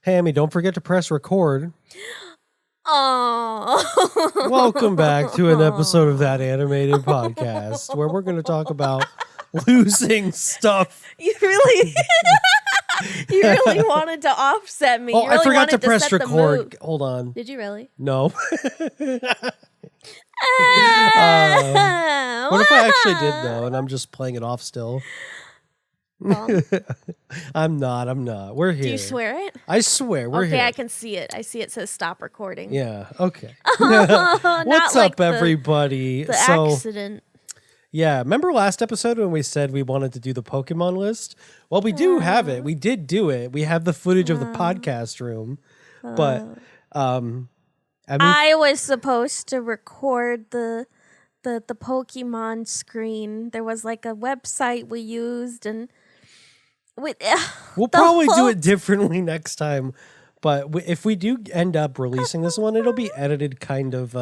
Hey, Emi, don't forget to press record. Oh. Welcome back to an episode of That Animated Podcast, where we're going to talk about losing stuff. You really wanted to offset me. Oh, You really I forgot to wanted press set the record. mood. Hold on. Did you really? No. What if I actually did, though, and I'm just playing it off still? I'm not. We're here. Do you swear it? I swear, we're here. Okay, I can see it. I see it says stop recording. Yeah, okay. Not What's like up, everybody? The accident. Yeah, remember last episode when we said we wanted to do the Pokemon list? Well, we do have it. We did do it. We have the footage of the podcast room. But I was supposed to record the Pokemon screen. There was like a website we used, and we'll probably do it differently next time. But if we do end up releasing this one, it'll be edited kind of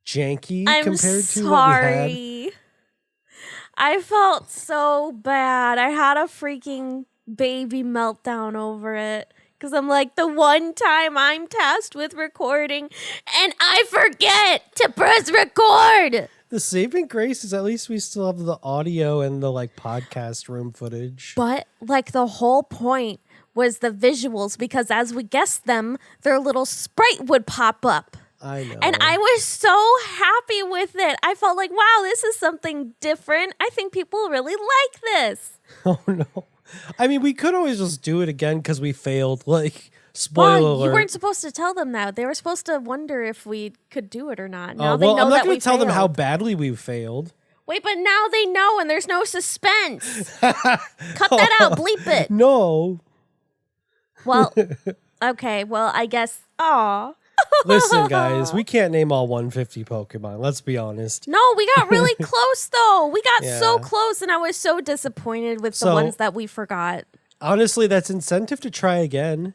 janky compared to what we had. I felt so bad. I had a freaking baby meltdown over it. Because I'm like, the one time I'm tasked with recording and I forget to press record. The saving grace is at least we still have the audio and the podcast room footage. But the whole point was the visuals, because as we guessed them, their little sprite would pop up. I know. And I was so happy with it. I felt like, wow, this is something different. I think people really like this. Oh, no. I mean, we could always just do it again because we failed. Spoiler alert. You weren't supposed to tell them that. They were supposed to wonder if we could do it or not. Now I'm not going to tell them how badly we failed. Wait, but now they know and there's no suspense. Cut that out. Bleep it. No. Well, okay. Well, I guess. Aw. Listen, guys, we can't name all 150 Pokemon. Let's be honest. No, we got really close, though. We got so close, and I was so disappointed with the ones that we forgot. Honestly, that's incentive to try again.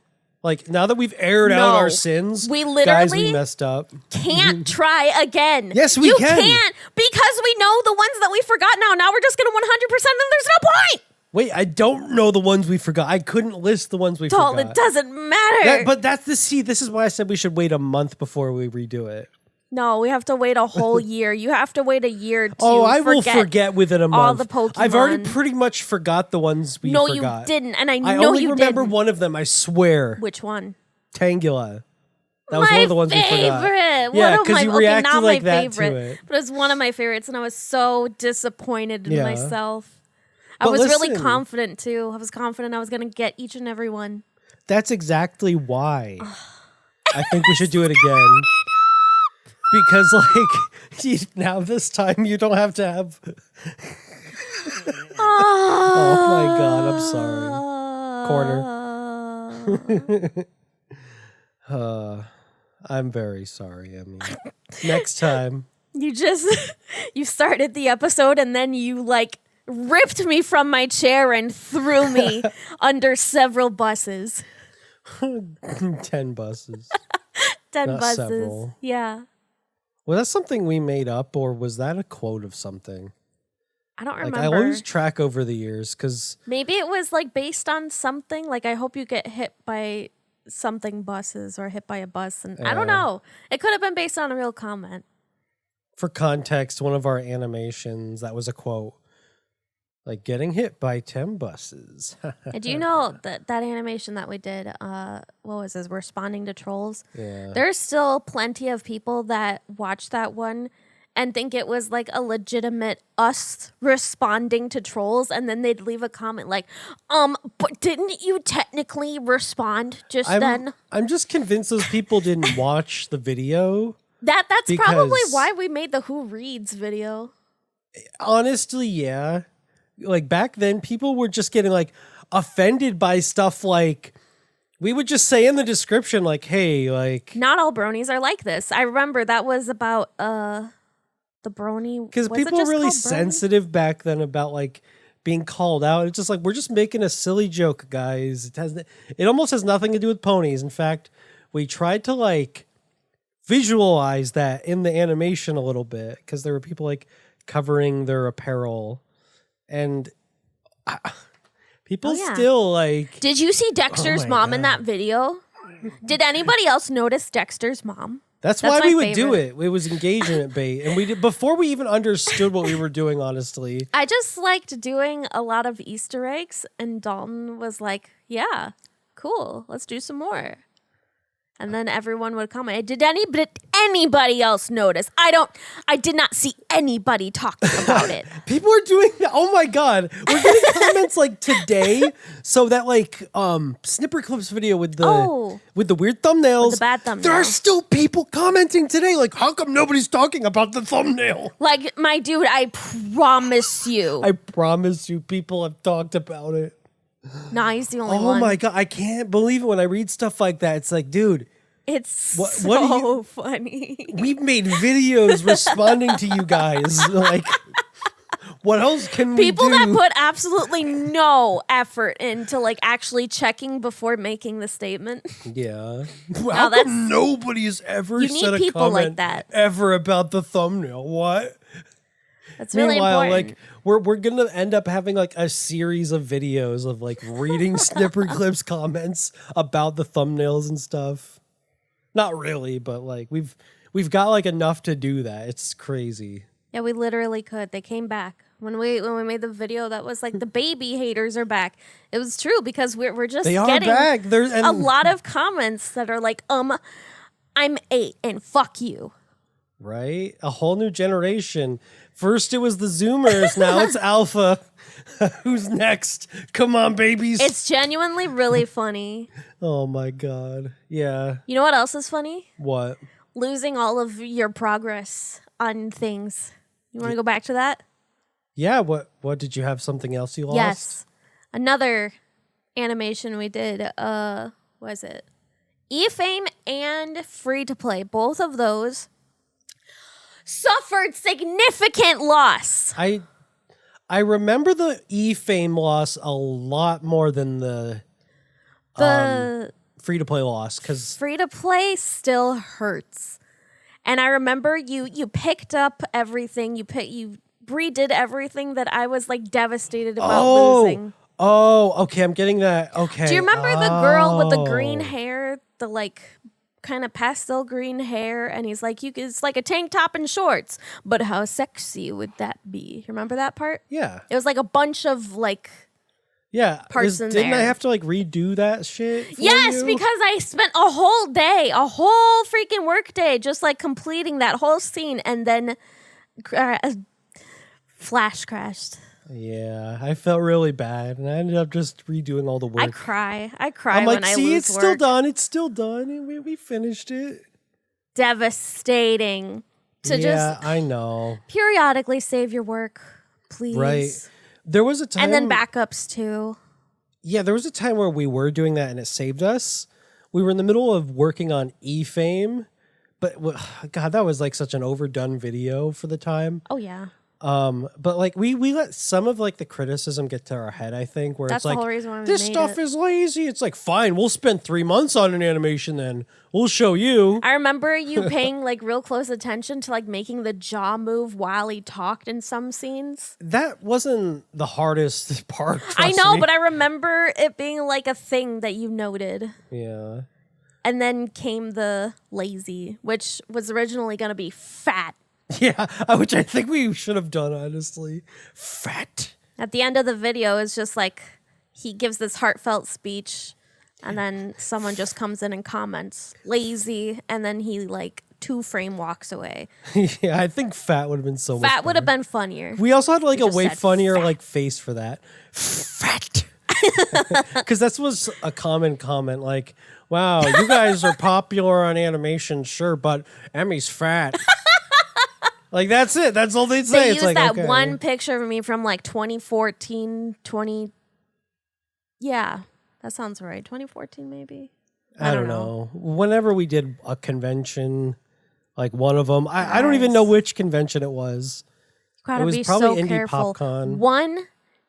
Now that we've aired out our sins, we literally guys, we messed up. Can't try again. Yes, we can. You can't, because we know the ones that we forgot now. Now we're just going to 100%, and there's no point. Wait, I don't know the ones we forgot. I couldn't list the ones we forgot. It doesn't matter. But this is why I said we should wait a month before we redo it. No, we have to wait a whole year. You have to wait a year to will forget within a month. All the Pokemon. I've already pretty much forgot the ones we forgot. No, you didn't, and I know you only remember one of them, I swear. Which one? Tangela. That was one of the ones we forgot. Yeah, because you reacted like that to it. But it was one of my favorites, and I was so disappointed in myself. I was really confident, too. I was confident I was going to get each and every one. That's exactly why I think we should do it again. Because, now this time you don't have to have... Oh, my God. I'm sorry. Corner. I'm very sorry, Emi. Next time. You started the episode and then you, ripped me from my chair and threw me under several buses. 10 buses. 10 Not buses. Several. Yeah. Was that something we made up, or was that a quote of something? I don't remember. I lose track over the years, because... Maybe it was, based on something. I hope you get hit by something buses or hit by a bus. And I don't know. It could have been based on a real comment. For context, one of our animations, that was a quote. Getting hit by 10 buses. And do you know that animation that we did, what was this, responding to trolls? Yeah. There's still plenty of people that watch that one and think it was a legitimate us responding to trolls, and then they'd leave a comment but didn't you technically respond then? I'm just convinced those people didn't watch the video. That's probably why we made the Who Reads video. Honestly, yeah. Back then, people were just getting offended by stuff we would just say in the description hey, not all bronies are like this. I remember that was about the brony, because people were really sensitive back then about being called out. It's just we're just making a silly joke, guys. It almost has nothing to do with ponies. In fact, we tried to visualize that in the animation a little bit, because there were people covering their apparel. And People yeah. still like. Did you see Dexter's my mom in God. that video? Did anybody else notice Dexter's mom? That's why my we would do favorite. it. It was engagement bait, and we did before we even understood what we were doing. Honestly, I just liked doing a lot of Easter eggs, and Dalton was like, "Yeah, cool, let's do some more." And then everyone would comment. Did anybody else notice? I did not see anybody talking about it. people are doing. Oh my god, we're getting comments like today. So that like Snipper Clips video with the weird thumbnails, With the bad thumbnail. There are still people commenting today. Like, how come nobody's talking about the thumbnail? Like, my dude, I promise you. I promise you, people have talked about it. Nah, he's the only Oh one. my god, I can't believe it when I read stuff like that. It's like, dude, It's what so do you- funny. we've made videos responding to you guys. Like, what else can we do? People that put absolutely no effort into like actually checking before making the statement. Yeah. How that's- come nobody has ever You need said a people like comment that. ever about the thumbnail? What? That's really Meanwhile, important. like we're gonna end up having like a series of videos of like reading Snipper Clips comments about the thumbnails and stuff. Not really, but like we've got like enough to do that. It's crazy. Yeah, we literally could. They came back. When we made the video that was like the baby haters are back. It was true because we're just They are getting back. There's a lot of comments that are like, I'm 8 and fuck you. right? A whole new generation. First it was the Zoomers, now it's Alpha. Who's next? Come on, babies. It's genuinely really funny. Oh my god. Yeah. You know what else is funny? What? Losing all of your progress on things. You want to go back to that? Yeah, what did you have something else you lost? Yes. Another animation we did, was it? eFame and Free to Play. Both of those suffered significant loss. I remember the eFame loss a lot more than the free to play loss cuz Free to Play still hurts. And I remember you picked up everything. You redid everything that I was like devastated about losing. Oh, okay, I'm getting that. Okay. Do you remember the girl with the green hair, the like kind of pastel green hair, and he's like, it's like a tank top and shorts, but how sexy would that be? You remember that part? Yeah. It was like a bunch of like Yeah. parts in didn't I there. have to like redo that shit? For Yes, you? because I spent a whole day, a whole freaking work day, just like completing that whole scene, and then flash crashed. Yeah, I felt really bad, and I ended up just redoing all the work. I cry I'm when like, I see, lose it's work. still done. It's still done. And we finished it. Devastating to Yeah, just I know. periodically save your work, please. Right. There was a time, And then backups too. Yeah, there was a time where we were doing that, and it saved us. We were in the middle of working on eFame, but God, that was like such an overdone video for the time. Oh yeah. But like we let some of like the criticism get to our head, I think, where That's it's the like whole reason why we this made stuff it. is lazy. It's like, fine, we'll spend 3 months on an animation, then we'll show you. I remember you paying like real close attention to like making the jaw move while he talked in some scenes. That wasn't the hardest part. I trust know, me. but I remember it being like a thing that you noted. Yeah. And then came the lazy, which was originally going to be fat. Yeah, which I think we should have done, honestly. Fat. At the end of the video, it's just like he gives this heartfelt speech, and then someone just comes in and comments, lazy, and then he like 2-frame walks away. Yeah, I think fat would have been so much Fat would have better. been funnier. We also had like a just way said funnier fat. like face for that. Fat. Because that was a common comment, like, wow, you guys are popular on animation, sure, but Emi's fat. Like, that's it. That's all they'd say. They It's used like, that okay. one picture of me from like 2014, Yeah, that sounds right. 2014 maybe? I don't know. Whenever we did a convention, like one of them, I don't even Nice. know which convention it was. Gotta It was be probably so Indie careful. PopCon.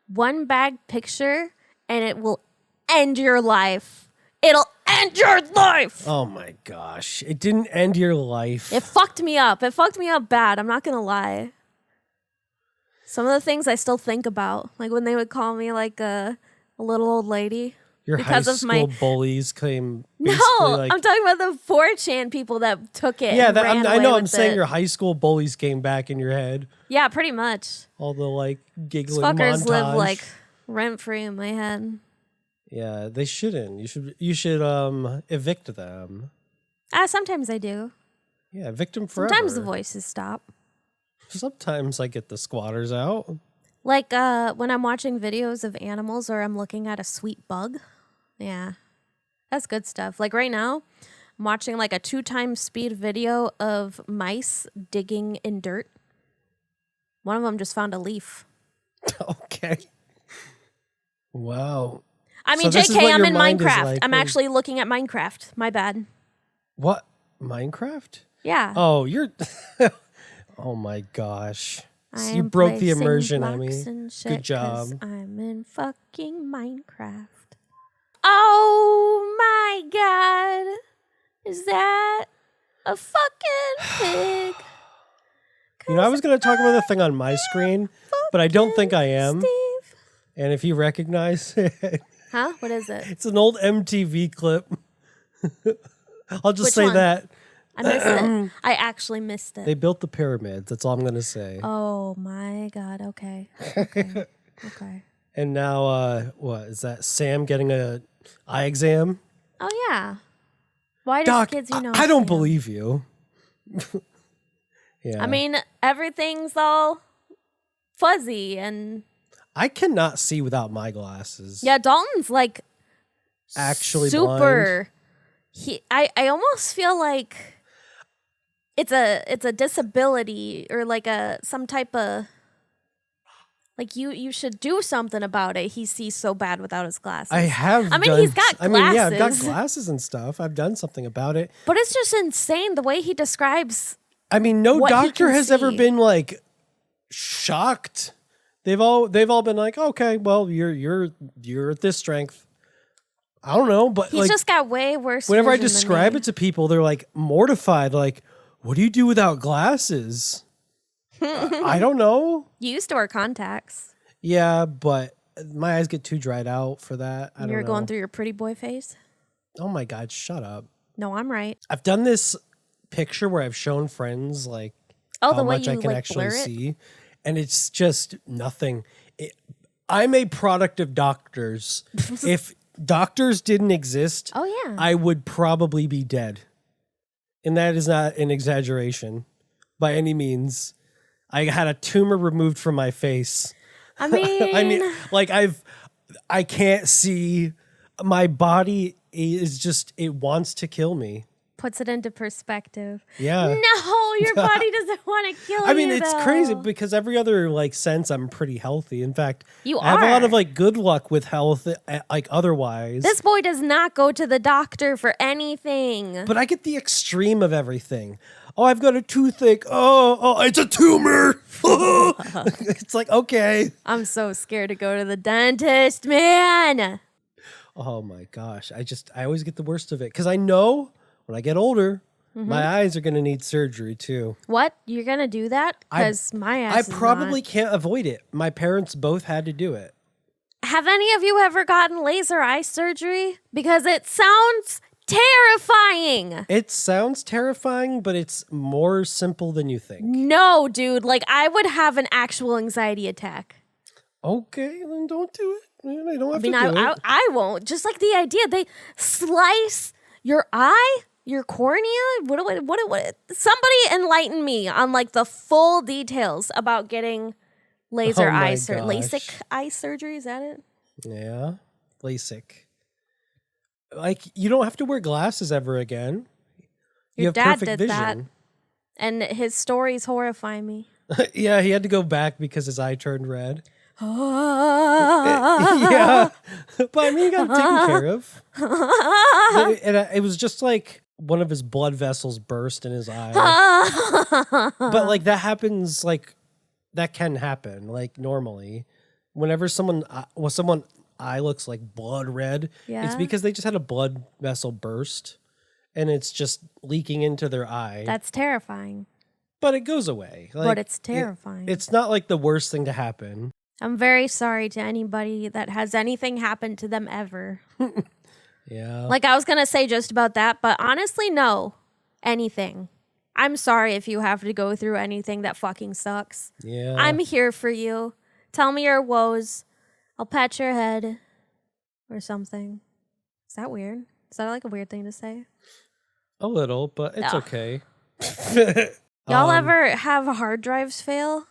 One bad picture and it will end your life. It'll end your life. Oh my gosh. It didn't end your life. It fucked me up. It fucked me up bad. I'm not gonna lie. Some of the things I still think about, like when they would call me like a little old lady. Your because high of school my bullies came No, basically like... I'm talking about the 4chan people that took it. Yeah, and ran I away know. with I'm saying it. your high school bullies came back in your head. Yeah, pretty much. All the like These giggling fuckers montage. live like rent free in my head. Yeah, they shouldn't. You should evict them. Sometimes I do. Yeah, evict them forever. Sometimes the voices stop. Sometimes I get the squatters out. Like when I'm watching videos of animals or I'm looking at a sweet bug. Yeah. That's good stuff. Like right now, I'm watching like a 2x speed video of mice digging in dirt. One of them just found a leaf. Okay. Wow. I mean, So this is JK, what I'm your in mind is Minecraft. like I'm when- actually looking at Minecraft. My bad. What? Minecraft? Yeah. Oh, you're... Oh my gosh. So you I'm broke the placing immersion, blocks Emi. and shit Good job. 'cause I'm in fucking Minecraft. Oh my god. Is that a fucking pig? You know, I was going to talk about the thing on my screen, but I don't think I am. Steve. And if you recognize it, Huh? What is it? it's an old MTV clip. I'll just Which say one? that. I missed it. I actually missed it. They built the pyramids. That's all I'm going to say. Oh my god. Okay. Okay. Okay. And now, what is that? Sam getting a eye exam? Oh yeah. Why does Doc, kids you know? I don't Sam? believe you. Yeah. I mean, everything's all fuzzy and I cannot see without my glasses. yeah, Dalton's like Actually super. I almost feel like it's a disability or like some type of like you should do something about it. He sees so bad without his glasses. He's got glasses. I mean, yeah, I've got glasses and stuff. I've done something about it. But it's just insane the way he describes. I mean, no what he doctor can has ever see. been like shocked. They've all been like, okay, well, you're at this strength. I don't know, but He's like just got way worse. whenever I vision than describe me. it to people, they're like mortified. Like, what do you do without glasses? I don't know. You used to wear contacts. Yeah, but my eyes get too dried out for that. I don't You're know. going through your pretty boy phase. Oh my God, shut up. No, I'm right. I've done this picture where I've shown friends like Oh, how the way much you I can like actually blur it. see. And it's just nothing. I'm a product of doctors. If doctors didn't exist, Oh yeah. I would probably be dead. And that is not an exaggeration by any means. I had a tumor removed from my face. I mean, I mean, like I can't see. My body is just, it wants to kill me. puts it into perspective. Yeah. No, your body doesn't want to kill you. I mean, it's though. crazy because every other like sense I'm pretty healthy. In fact, You I have a lot are. of like good luck with health, like otherwise. This boy does not go to the doctor for anything. But I get the extreme of everything. Oh, I've got a toothache. Oh, it's a tumor. It's like, okay. I'm so scared to go to the dentist, man. Oh my gosh. I always get the worst of it because I know when I get older, my eyes are going to need surgery too. What? You're going to do that? Because my ass I is probably not. can't avoid it. My parents both had to do it. Have any of you ever gotten laser eye surgery? Because it sounds terrifying. It sounds terrifying, but it's more simple than you think. No, dude. Like, I would have an actual anxiety attack. Okay, then don't do it. I don't have I mean, to do it. I won't. Just like the idea, they slice your eye, your cornea. What? Somebody enlighten me on like the full details about getting laser Oh my eye gosh. LASIK eye surgery. Is that it? Yeah, LASIK. Like, you don't have to wear glasses ever again. You Your have dad perfect did that. vision. And his stories horrify me. Yeah, he had to go back because his eye turned red. Ah. Yeah, but I mean, he got it taken care of. It was just like one of his blood vessels burst in his eye. But like that happens, like that can happen, like normally. Whenever someone eye looks like blood red, it's Yeah. because they just had a blood vessel burst, and it's just leaking into their eye. That's terrifying. But it goes away. Like, But it's terrifying. It's not like the worst thing to happen. I'm very sorry to anybody that has anything happen to them ever. Yeah. Like, I was going to say just about that, but honestly, no. Anything. I'm sorry if you have to go through anything that fucking sucks. Yeah. I'm here for you. Tell me your woes. I'll pat your head. Or something. Is that weird? Is that like a weird thing to say? A little, but it's okay. Y'all ever have hard drives fail?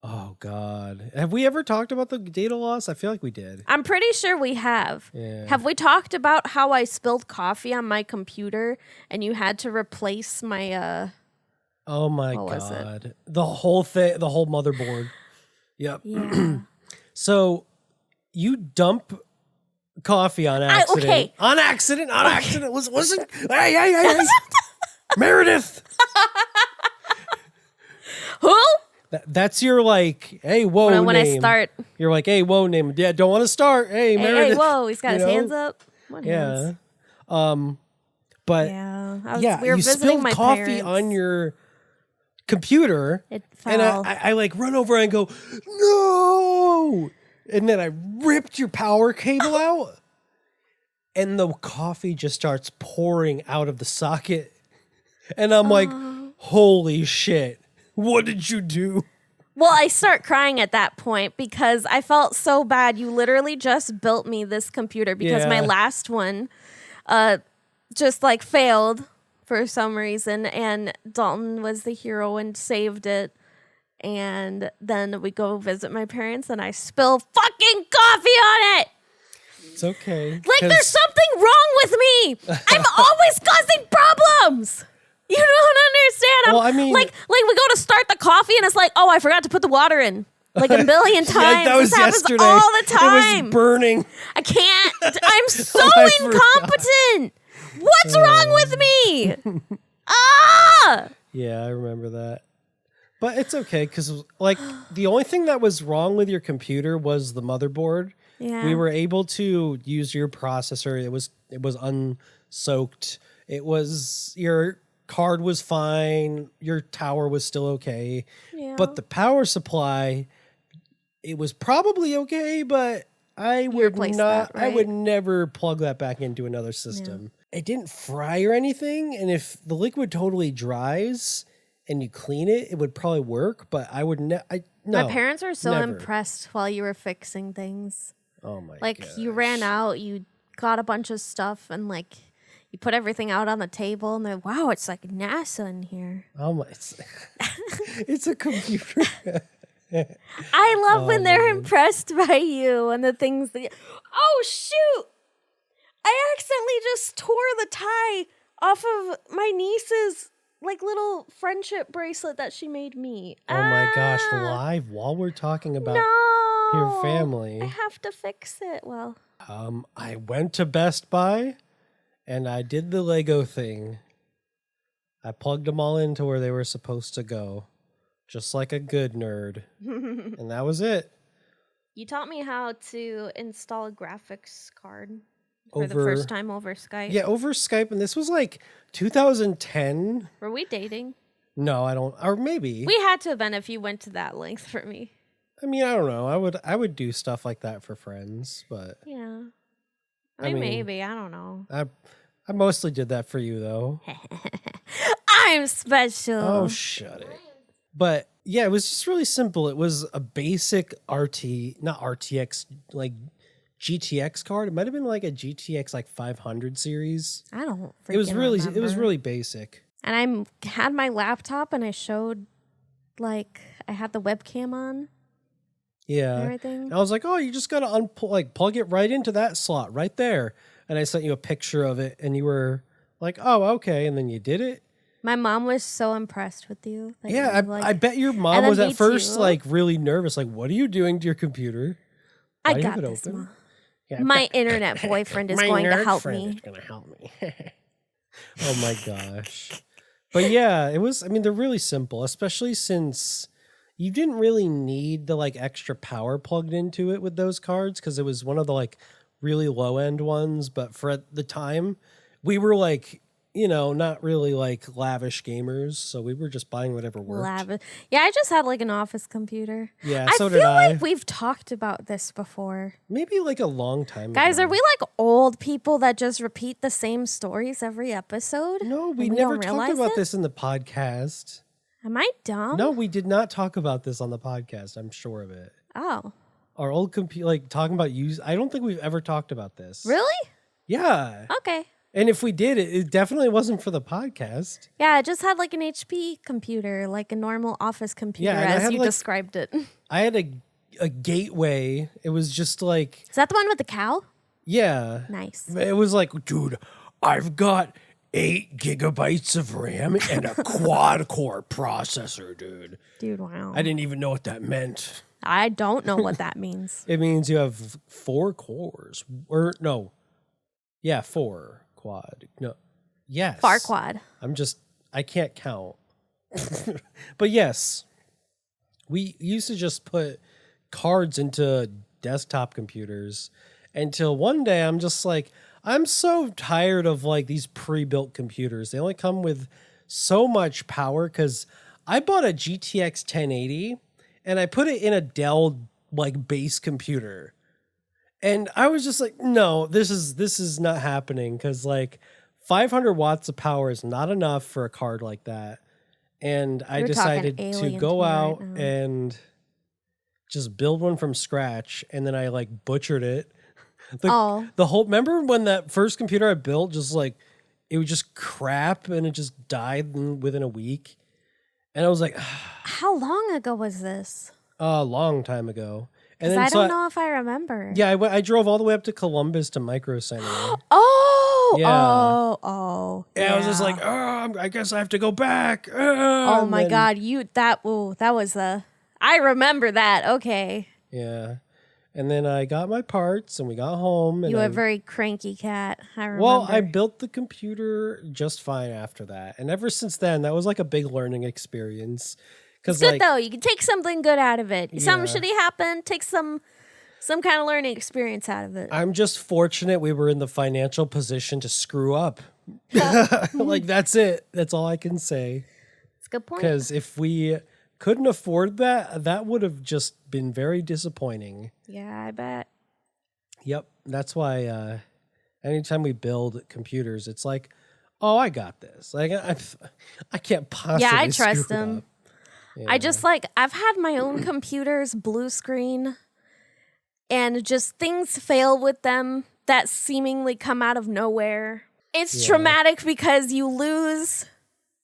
Oh, God. Have we ever talked about the data loss? I feel like we did. I'm pretty sure we have. Yeah. Have we talked about how I spilled coffee on my computer and you had to replace my Oh, my God. The whole thing, the whole motherboard. Yep. Yeah. So you dump coffee on accident. Okay. On accident. Listen. Hey. Meredith. Who? That's your like, hey, whoa, name. When I start. You're like, hey, whoa, name. Yeah, don't want to start. Hey, Meredith. Hey, whoa, he's got his hands up. What hands? But we were you visiting spilled my coffee parents. on your computer. It and fell. I like run over and go, no. And then I ripped your power cable out. And the coffee just starts pouring out of the socket. And I'm like, holy shit. What did you do? Well, I start crying at that point because I felt so bad. You literally just built me this computer because my last one just like failed for some reason. And Dalton was the hero and saved it. And then we go visit my parents and I spill fucking coffee on it. It's okay. Like there's something wrong with me. I'm always causing problems. You don't understand. Well, I mean, like we go to start the coffee and it's like, oh, I forgot to put the water in. Like a million times. Yeah, that was this happens yesterday. all the time. It was burning. I can't. I'm so I incompetent. What's wrong with me? Yeah, I remember that. But it's okay because, like, the only thing that was wrong with your computer was the motherboard. Yeah. We were able to use your processor. It was unsoaked. It was your card was fine. Your tower was still okay. Yeah. But the power supply, it was probably okay, but I would not. that, right? I would never plug that back into another system. It didn't fry or anything, and if the liquid totally dries and you clean it, it would probably work. But I would no. My parents were so never. impressed while you were fixing things. Oh my! Like you ran out, you got a bunch of stuff, and like you put everything out on the table, and they're wow, it's like NASA in here. Oh my! It's a computer. I love when they're impressed by you and the things that. Oh shoot! I accidentally just tore the tie off of my niece's like little friendship bracelet that she made me. Oh my gosh! Live while we're talking about your family, I have to fix it. Well, I went to Best Buy and I did the Lego thing. I plugged them all into where they were supposed to go, just like a good nerd, and that was it. You taught me how to install a graphics card for the first time over Skype. Yeah, over Skype, and this was like 2010. Were we dating? No, I don't. Or maybe We had to have been if you went to that length for me. I mean, I don't know. I would do stuff like that for friends, but Yeah. I mean, maybe. I don't know. I mostly did that for you though. I'm special. Oh, shut it. But yeah, it was just really simple. It was a basic not RTX, like GTX card. It might have been like a GTX like 500 series. I don't It was remember. really basic. And I had my laptop and I showed, like, I had the webcam on. Yeah. And everything. And I was like, oh, you just got to plug it right into that slot right there. And I sent you a picture of it and you were like, oh, okay. And then you did it. My mom was so impressed with you. Yeah, I bet your mom was at first like really nervous. Like, what are you doing to your computer? I Why do you got have it this, open? Mom. Yeah, My internet boyfriend is my going to nerd help friend me. is gonna help me. Oh my gosh. But yeah, it was, I mean, they're really simple, especially since you didn't really need the like extra power plugged into it with those cards because it was one of the like really low end ones. But for at the time, we were like not really like lavish gamers, so we were just buying whatever worked. Yeah, I just had like an office computer. Yeah, I so feel did I. like we've talked about this before. Maybe like a long time Guys, ago. are we like old people that just repeat the same stories every episode? No, and we never don't talked realize about it? this in the podcast. Am I dumb? No, we did not talk about this on the podcast. I'm sure of it. Oh, Our old computer, like talking about use. I don't think we've ever talked about this. really? Yeah. Okay. And if we did, it definitely wasn't for the podcast. Yeah, I just had like an HP computer, like a normal office computer, Yeah, and I as had, you like- described it. I had a gateway. It was just like, Is that the one with the cow? yeah. Nice. It was like, dude, I've got 8 gigabytes of RAM and a quad core processor, dude. Dude, wow. I didn't even know what that meant. I don't know what that means. It means you have 4 cores. Or no. Yeah, 4 quad. No. Yes. Farquad. I can't count. But yes. We used to just put cards into desktop computers until one day I'm just like, I'm so tired of like these pre-built computers. They only come with so much power because I bought a GTX 1080 and I put it in a Dell like base computer. And I was just like, no, this is not happening because like 500 watts of power is not enough for a card like that. And I You're decided talking to alien go to me right out now. and just build one from scratch. And then I like butchered it. The whole, remember when that first computer I built just like, it was just crap and it just died within a week? And I was like, How long ago was this? a long time ago. And 'Cause then I so don't know if I remember. Yeah, I drove all the way up to Columbus to Micro Center. Oh, Yeah. oh. And I was just like, oh, I guess I have to go back. Oh And my then- God, that was I remember that. Okay. Yeah. And then I got my parts and we got home. And You were I, a very cranky cat. I remember. well, I built the computer just fine after that. And ever since then, that was like a big learning experience. It's Because good like, though. You can take something good out of it. Something Yeah. shitty happened. Take some kind of learning experience out of it. I'm just fortunate we were in the financial position to screw up. Like, that's it. That's all I can say. It's a good point. Because if we couldn't afford that, that would have just been very disappointing. Yeah, I bet. Yep. That's why anytime we build computers, it's like, oh, I got this. Like, I can't possibly Yeah, I screw trust it him. up. I just I've had my own computers blue screen and just things fail with them that seemingly come out of nowhere. It's traumatic because you lose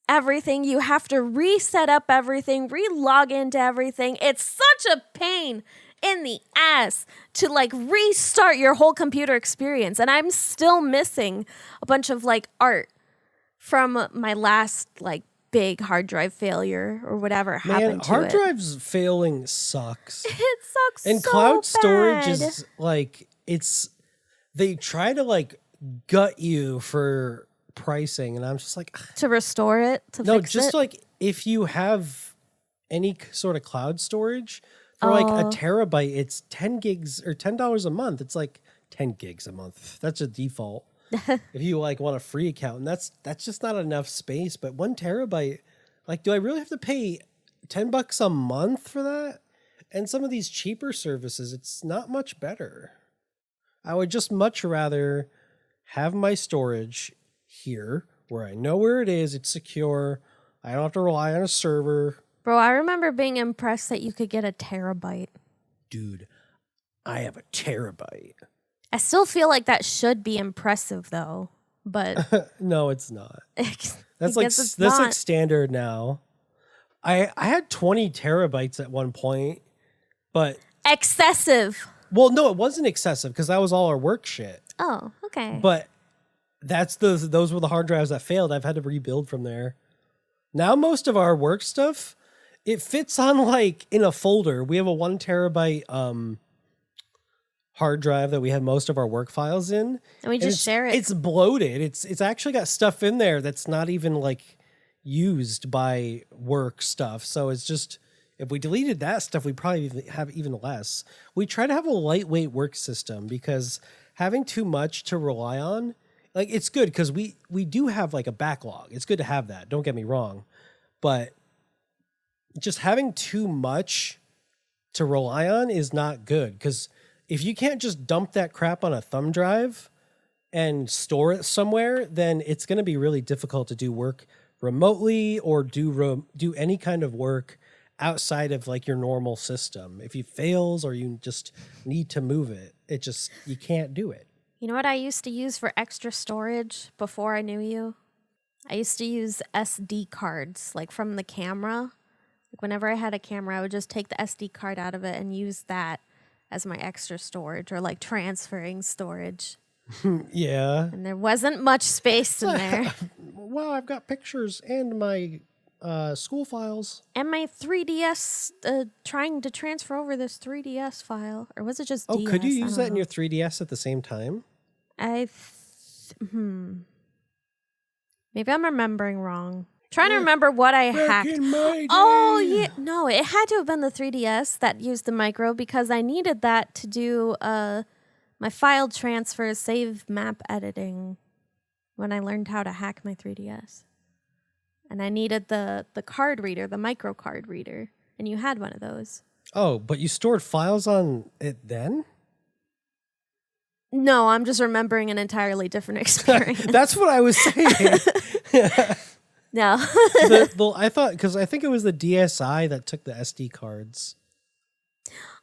everything. You have to reset up everything, re-log into everything. It's such a pain in the ass to like restart your whole computer experience. And I'm still missing a bunch of like art from my last like big hard drive failure or whatever Man, happened to hard it. drives failing sucks. It sucks And so cloud bad. storage is like, they try to like gut you for pricing. And I'm just like, to restore it, to no, fix just it. like if you have any sort of cloud storage for like a terabyte, it's 10 gigs or $10 a month. It's like 10 gigs a month. That's a default. If you like want a free account, and that's just not enough space. But 1 terabyte, like, do I really have to pay $10 a month for that? And some of these cheaper services, it's not much better. I would just much rather have my storage here where I know where it is. It's secure. I don't have to rely on a server. Bro, I remember being impressed that you could get a terabyte. Dude, I have a terabyte. I still feel like that should be impressive though, but No, it's not. that's That's like standard now. I had 20 terabytes at one point, but excessive. well, no, it wasn't excessive because that was all our work shit. Oh, okay. But those were the hard drives that failed. I've had to rebuild from there. Now most of our work stuff, it fits on like in a folder. We have a 1 terabyte hard drive that we have most of our work files in. And we just share it. It's bloated. It's actually got stuff in there that's not even like used by work stuff. So it's just, if we deleted that stuff, we probably have even less. We try to have a lightweight work system because having too much to rely on like it's good because we do have like a backlog. It's good to have that. Don't get me wrong, but just having too much to rely on is not good because if you can't just dump that crap on a thumb drive and store it somewhere, then it's going to be really difficult to do work remotely or do any kind of work outside of like your normal system. If it fails or you just need to move it, you can't do it. You know what I used to use for extra storage before I knew you? I used to use SD cards, like from the camera. Like whenever I had a camera, I would just take the SD card out of it and use that as my extra storage or like transferring storage. Yeah. And there wasn't much space in there. Wow, I've got pictures and my school files. And my 3DS, trying to transfer over this 3DS file. Or was it just DS? Could you use that in your 3DS at the same time? Maybe I'm remembering wrong. Trying to remember what I hacked. Oh, yeah. No, it had to have been the 3DS that used the micro because I needed that to do my file transfer, save map editing when I learned how to hack my 3DS. And I needed the card reader, the micro card reader. And you had one of those. Oh, but you stored files on it then? No, I'm just remembering an entirely different experience. That's what I was saying. No. I thought, because I think it was the DSi that took the SD cards.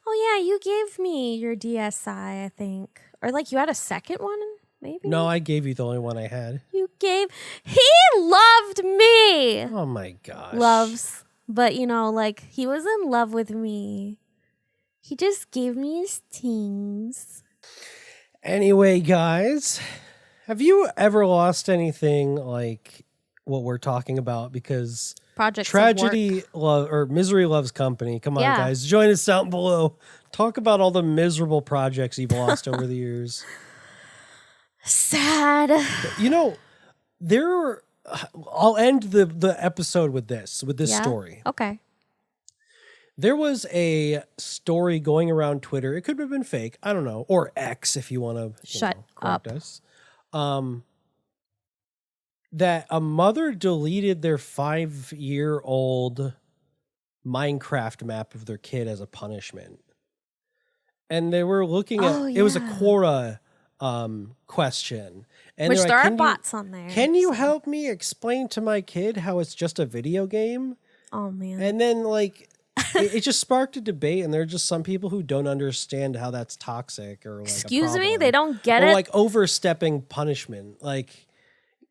Oh, yeah, you gave me your DSi, I think. Or like you had a second one, maybe? No, I gave you the only one I had. He loved me. Oh, my gosh. Loves. But, like, he was in love with me. He just gave me his things. Anyway, guys, have you ever lost anything like what we're talking about? Because projects tragedy or misery loves company. Come on, guys, join us down below. Talk about all the miserable projects you've lost over the years. Sad. I'll end the episode with this story. Okay. There was a story going around Twitter. It could have been fake. I don't know. Or X if you want to shut up. Us. That a mother deleted their 5-year-old Minecraft map of their kid as a punishment. And they were looking at it was a Quora question. And which there are bots on there. Can you help me explain to my kid how it's just a video game? Oh, man. And then it just sparked a debate, and there are just some people who don't understand how that's toxic or excuse me, they don't get it. Or like overstepping punishment. Like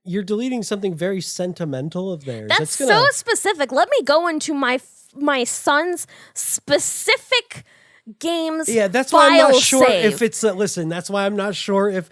you're deleting something very sentimental of theirs. That's so specific. Let me go into my son's specific games. Yeah, that's why I'm not sure save. if it's listen. That's why I'm not sure if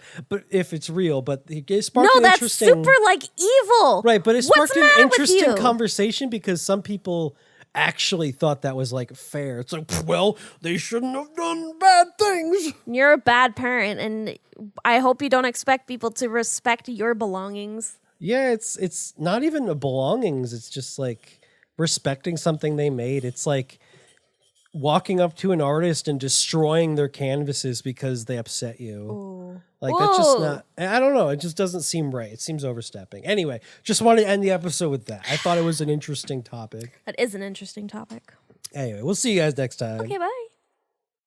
it's real. But it sparked no, an that's interesting, super evil. Right, but it sparked an interesting with conversation because some people actually thought that was fair. It's like, well, they shouldn't have done bad things. You're a bad parent, and I hope you don't expect people to respect your belongings. Yeah, it's not even a belongings. It's just respecting something they made. It's like walking up to an artist and destroying their canvases because they upset you. Ooh. That's just not, I don't know. It just doesn't seem right. It seems overstepping. Anyway, just wanted to end the episode with that. I thought it was an interesting topic. That is an interesting topic. Anyway, we'll see you guys next time. Okay, bye.